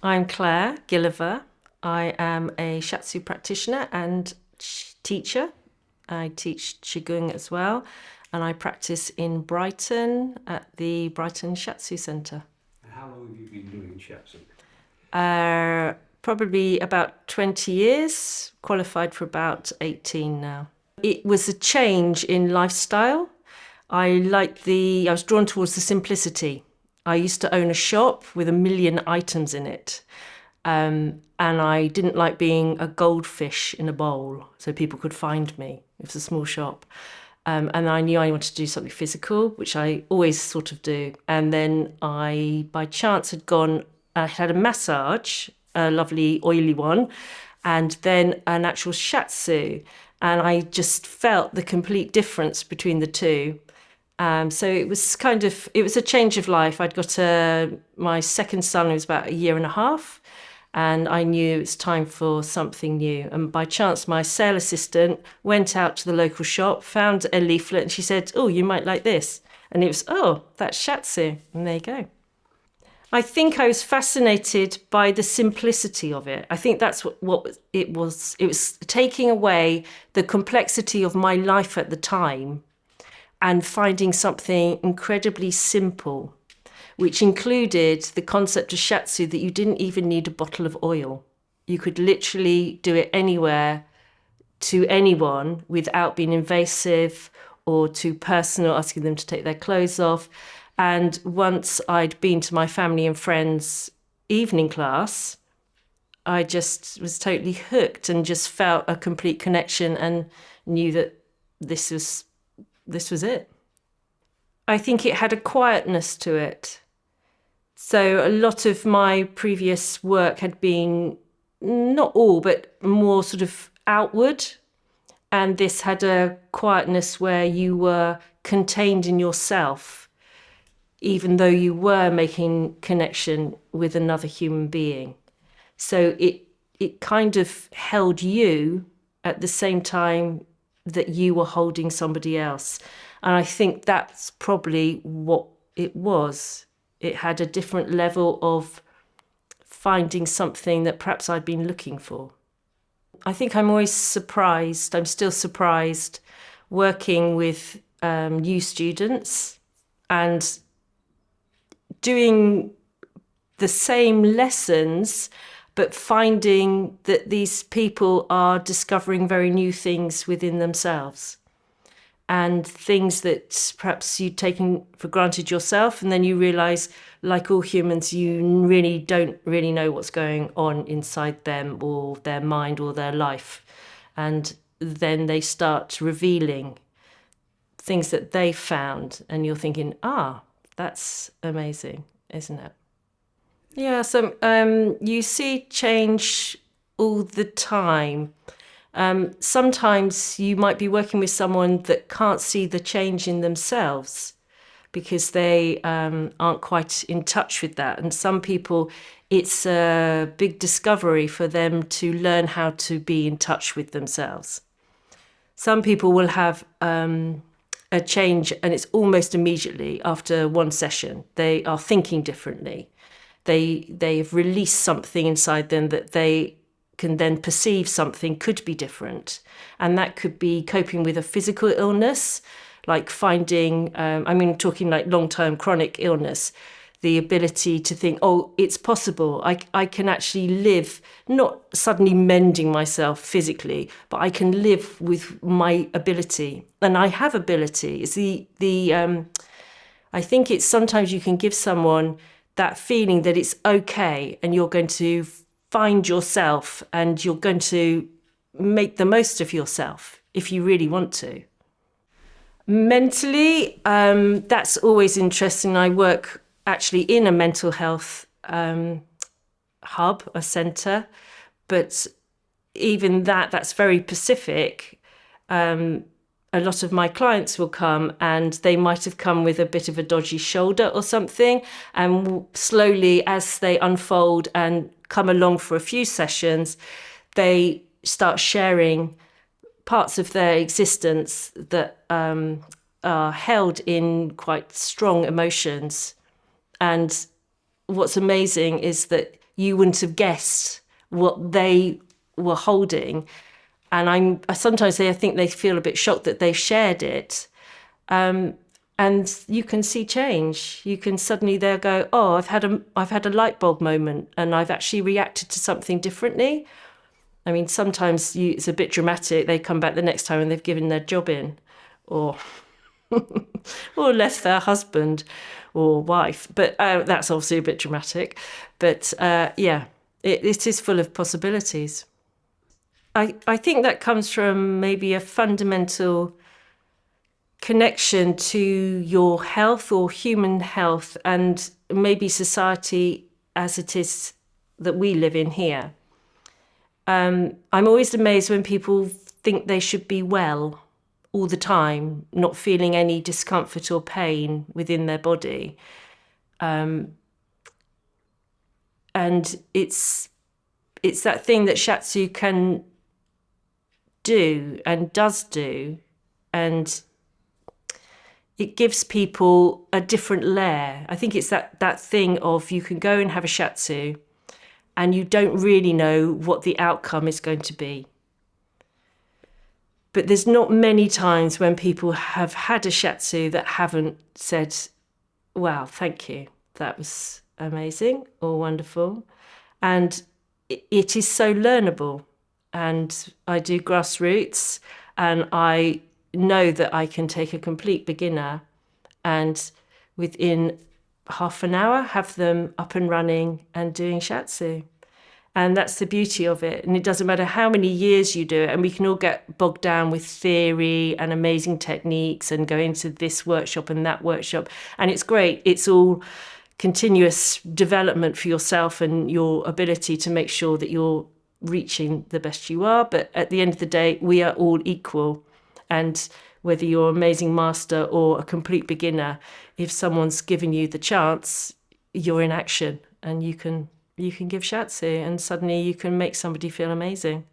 I'm Claire Gilliver. I am a Shiatsu practitioner and teacher. I teach Qigong as well, and I practice in Brighton at the Brighton Shiatsu Centre. How long have you been doing Shiatsu? Probably about 20 years, qualified for about 18 now. It was a change in lifestyle. I was drawn towards the simplicity. I used to own a shop with a million items in it. And I didn't like being a goldfish in a bowl, so people could find me. It was a small shop. And I knew I wanted to do something physical, which I always sort of do. And then I, by chance, I had a massage, a lovely oily one, and then an actual shiatsu. And I just felt the complete difference between the two. So it was a change of life. My second son was about a year and a half, and I knew it's time for something new. And by chance, my sale assistant went out to the local shop, found a leaflet, and she said, "Oh, you might like this." And it was, "Oh, that's shiatsu." And there you go. I think I was fascinated by the simplicity of it. I think that's what it was. It was taking away the complexity of my life at the time and finding something incredibly simple, which included the concept of shiatsu that you didn't even need a bottle of oil. You could literally do it anywhere to anyone without being invasive or too personal, asking them to take their clothes off. And once I'd been to my family and friends' evening class, I just was totally hooked and just felt a complete connection and knew that this was it. I think it had a quietness to it. So a lot of my previous work had been, not all, but more sort of outward. And this had a quietness where you were contained in yourself, even though you were making connection with another human being. So it kind of held you at the same time that you were holding somebody else. And I think that's probably what it was. It had a different level of finding something that perhaps I'd been looking for. I think I'm always surprised, I'm still surprised working with new students and doing the same lessons, but finding that these people are discovering very new things within themselves and things that perhaps you'd taken for granted yourself. And then you realize, like all humans, you really don't really know what's going on inside them or their mind or their life. And then they start revealing things that they found. And you're thinking, that's amazing, isn't it? Yeah, so you see change all the time. Sometimes you might be working with someone that can't see the change in themselves because they aren't quite in touch with that. And some people, it's a big discovery for them to learn how to be in touch with themselves. Some people will have a change and it's almost immediately after one session. They are thinking differently. They've released something inside them that they can then perceive something could be different. And that could be coping with a physical illness, like finding, talking like long-term chronic illness, the ability to think, oh, it's possible. I can actually live, not suddenly mending myself physically, but I can live with my ability. And I have ability. It's I think it's sometimes you can give someone that feeling that it's okay and you're going to find yourself and you're going to make the most of yourself if you really want to. Mentally, that's always interesting. I work actually in a mental health hub, a centre, but even that's very specific. A lot of my clients will come and they might have come with a bit of a dodgy shoulder or something. And slowly, as they unfold and come along for a few sessions, they start sharing parts of their existence that are held in quite strong emotions. And what's amazing is that you wouldn't have guessed what they were holding. And sometimes I think they feel a bit shocked that they've shared it. And you can see change. You can suddenly they'll go, oh, I've had a light bulb moment, and I've actually reacted to something differently. I mean, sometimes it's a bit dramatic. They come back the next time and they've given their job in, or or left their husband or wife. But that's obviously a bit dramatic. But yeah, it is full of possibilities. I think that comes from maybe a fundamental connection to your health or human health, and maybe society as it is that we live in here. I'm always amazed when people think they should be well all the time, not feeling any discomfort or pain within their body. And it's that thing that Shiatsu can do and does do, and it gives people a different layer. I think it's that thing of you can go and have a Shiatsu and you don't really know what the outcome is going to be. But there's not many times when people have had a Shiatsu that haven't said, wow, thank you, that was amazing or wonderful. And it is so learnable. And I do grassroots, and I know that I can take a complete beginner and within half an hour have them up and running and doing Shiatsu. And that's the beauty of it. And it doesn't matter how many years you do it. And we can all get bogged down with theory and amazing techniques and go into this workshop and that workshop. And it's great. It's all continuous development for yourself and your ability to make sure that you're reaching the best you are. But at the end of the day, we are all equal. And whether you're an amazing master or a complete beginner, if someone's given you the chance, you're in action and you can give Shiatsu, and suddenly you can make somebody feel amazing.